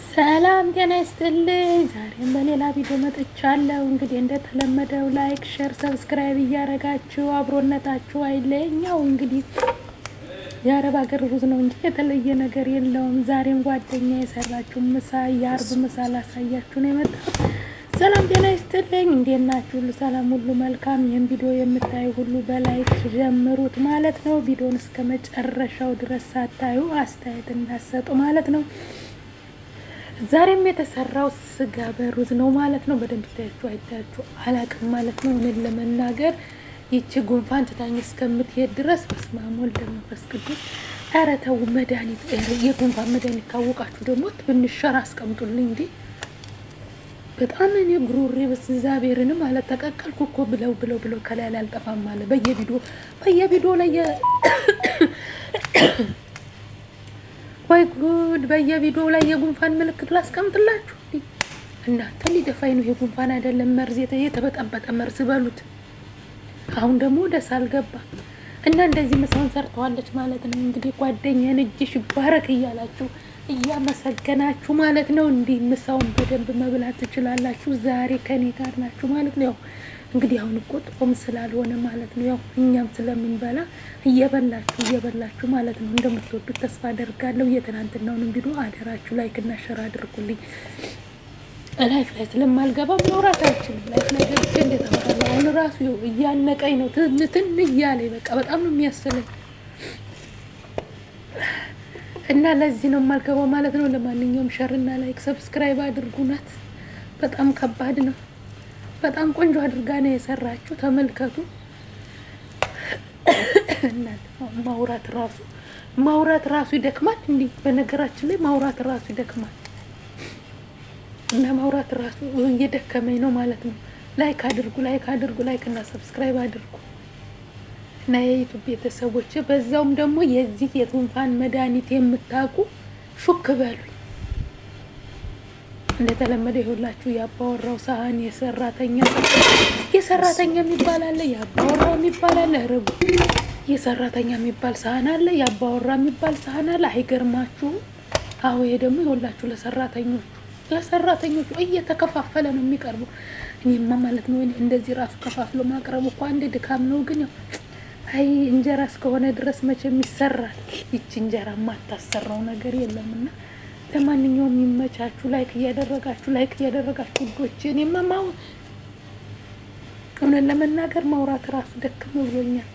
ሰላም ጤና ይስጥልኝ። ዛሬም በሌላ ቪዲዮ መጥቻለሁ። እንግዲህ እንደተለመደው ላይክ፣ ሼር፣ ሰብስክራይብ እያደረጋችሁ አብሮነታችሁ አይለኛው። እንግዲህ የአረብ ሀገር ሩዝ ነው እንጂ የተለየ ነገር የለውም። ዛሬም ጓደኛ የሰራችሁ ምሳ የአርብ ምሳ ላሳያችሁ ነው የመጣሁት። ሰላም ጤና ይስጥልኝ። እንዴት ናችሁ? ሁሉ ሰላም፣ ሁሉ መልካም። ይህን ቪዲዮ የምታዩ ሁሉ በላይክ ጀምሩት ማለት ነው። ቪዲዮን እስከ መጨረሻው ድረስ ሳታዩ አስተያየት እንዳሰጡ ማለት ነው። ዛሬም የተሰራው ስጋ በሩዝ ነው ማለት ነው። በደንብ ታያችሁ አይታችሁ አላቅም ማለት ነው። እኔን ለመናገር ይቺ ጉንፋን ትታኝ እስከምትሄድ ድረስ በስመ አብ ወወልድ ወመንፈስ ቅዱስ። ኧረ ተው መድኃኒት፣ የጉንፋን መድኃኒት ካወቃችሁ ደግሞ ትንሽ ሸራ አስቀምጡልኝ እንዴ። በጣም እኔ ጉሮሬ በእግዚአብሔርን ማለት ተቀቀልኩ እኮ ብለው ከላይ አልጠፋም ማለት በየቪዲዮ ላይ ወይ ጉድ! በየቪዲዮው ላይ የጉንፋን ምልክት ላስቀምጥላችሁ እንዴ? እናንተ ሊደፋኝ ነው። የጉንፋን አይደለም መርዝ፣ የተበጠበጠ መርዝ በሉት። አሁን ደግሞ ወደ ሳል ገባ እና እንደዚህ ምሳውን ሰርተዋለች ማለት ነው። እንግዲህ ጓደኛን እጅሽ ባረክ እያላችሁ እያመሰገናችሁ ማለት ነው። እንዲህ ምሳውን በደንብ መብላት ትችላላችሁ። ዛሬ ከኔ ጋር ናችሁ ማለት ነው። እንግዲህ አሁን እኮ ጾም ስላልሆነ ማለት ነው። ያው እኛም ስለምንበላ እየበላችሁ ማለት ነው። እንደምትወዱት ተስፋ አደርጋለሁ። የትናንትናውንም ቪዲዮ አደራችሁ ላይክ እና ሸር አድርጉልኝ። ላይፍ ላይ ስለማልገባ ማውራት አልችልም። ላይፍ ላይ ገብቼ እንዴት አወራለሁ? አሁን ራሱ እያነቀኝ ነው፣ ትን እያለኝ በቃ በጣም ነው የሚያስለኝ እና ለዚህ ነው የማልገባው ማለት ነው። ለማንኛውም ሸር እና ላይክ ሰብስክራይብ አድርጉናት። በጣም ከባድ ነው። በጣም ቆንጆ አድርጋ ነው የሰራችሁ። ተመልከቱ። ማውራት ራሱ ይደክማል። እንዲህ በነገራችን ላይ ማውራት ራሱ ይደክማል እና ማውራት ራሱ እየደከመኝ ነው ማለት ነው። ላይክ አድርጉ ላይክ እና ሰብስክራይብ አድርጉ እና የዩቲዩብ ቤተሰቦች፣ በዛውም ደግሞ የዚህ የጉንፋን መድኃኒት የምታውቁ ሹክ በሉኝ። እንደተለመደ ይሁላችሁ። ያባወራው ሳህን የሰራተኛ የሚባል አለ፣ ያባወራው የሚባል አለ። ረቡ የሰራተኛ የሚባል ሳህን አለ፣ ያባወራ የሚባል ሳህን አለ። አይገርማችሁ? አዎ ይሄ ደግሞ ይሁላችሁ ለሰራተኞቹ እየተከፋፈለ ነው የሚቀርበው። እኔማ ማለት ነው እንደዚህ ራሱ ከፋፍሎ ማቅረቡ እኮ አንድ ድካም ነው። ግን ያው አይ እንጀራ እስከሆነ ድረስ መቼም ይሰራል። ይቺ እንጀራ ማታሰራው ነገር የለምና ለማንኛውም የሚመቻችሁ ላይክ እያደረጋችሁ ውዶቼ። እኔማ እውነት ለመናገር ማውራት ራሱ ደክም ብሎኛል።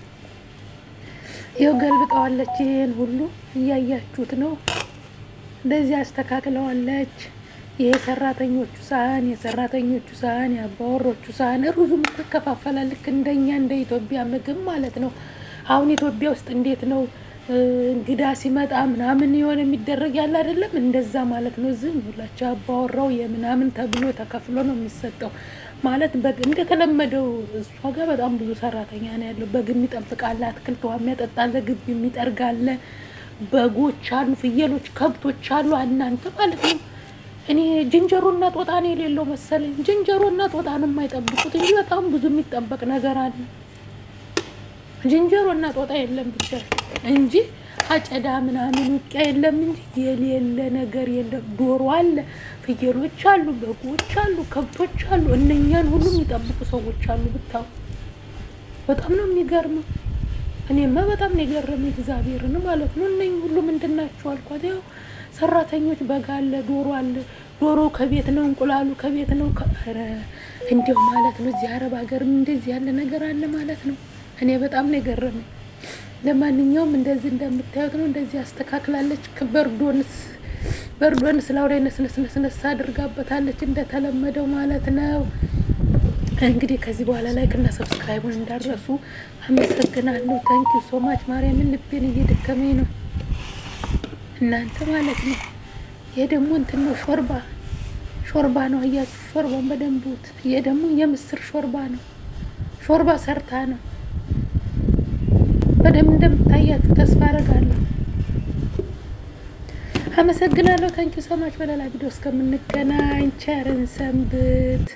ይኸው ገልብጠዋለች። ይሄን ሁሉ እያያችሁት ነው። እንደዚህ አስተካክለዋለች። ይሄ የሰራተኞቹ ሳህን፣ የአባወሮቹ ሳህን። ሩዙም ይከፋፈላል ልክ እንደኛ እንደ ኢትዮጵያ ምግብ ማለት ነው። አሁን ኢትዮጵያ ውስጥ እንዴት ነው እንግዳ ሲመጣ ምናምን የሆነ የሚደረግ ያለ አይደለም፣ እንደዛ ማለት ነው። ዝም ብላችሁ አባወራው የምናምን ተብሎ ተከፍሎ ነው የሚሰጠው ማለት እንደተለመደው። እሷ ጋር በጣም ብዙ ሰራተኛ ነው ያለው። በግ የሚጠብቃለ፣ አትክልት ውሃ የሚያጠጣለ፣ ግቢ የሚጠርጋለ፣ በጎች አሉ፣ ፍየሎች፣ ከብቶች አሉ። እናንተ ማለት ነው። እኔ ዝንጀሮና ጦጣ ነው የሌለው መሰለኝ። ዝንጀሮና ጦጣ ነው የማይጠብቁት እንጂ በጣም ብዙ የሚጠበቅ ነገር አለ። ዝንጀሮና ጦጣ የለም ብቻ እንጂ አጨዳ ምናምን ውቂያ የለም እንጂ የሌለ ነገር የለም። ዶሮ አለ፣ ፍየሎች አሉ፣ በጎች አሉ፣ ከብቶች አሉ። እነኛን ሁሉ የሚጠብቁ ሰዎች አሉ። ብታው በጣም ነው የሚገርመው። እኔማ በጣም ነው የገረመኝ እግዚአብሔርን ማለት ነው። እነኝ ሁሉ ምንድን ናቸው አልኳት። ያው ሰራተኞች፣ በግ አለ፣ ዶሮ አለ። ዶሮ ከቤት ነው፣ እንቁላሉ ከቤት ነው። ኧረ እንዲያው ማለት ነው እዚህ አረብ ሀገርም እንደዚህ ያለ ነገር አለ ማለት ነው። እኔ በጣም ነው የገረመኝ። ለማንኛውም እንደዚህ እንደምታዩት ነው። እንደዚህ አስተካክላለች። በርዶንስ ላውላይ ነስነስ አድርጋበታለች እንደተለመደው ማለት ነው። እንግዲህ ከዚህ በኋላ ላይክ እና ሰብስክራይቡን እንዳረሱ አመሰግናለሁ። ታንኪ ሶ ማች። ማርያምን ልቤን እየደከመኝ ነው እናንተ ማለት ነው። ይሄ ደግሞ እንትን ነው፣ ሾርባ ነው። አያችሁ ሾርባን በደንቡት። ይሄ ደግሞ የምስር ሾርባ ነው። ሾርባ ሰርታ ነው በደንብ እንደምታያችሁ ተስፋ አደርጋለሁ። አመሰግናለሁ። ታንኪ ሶ ማች። በሌላ ቪዲዮ እስከምንገናኝ ቸርን ሰንብት።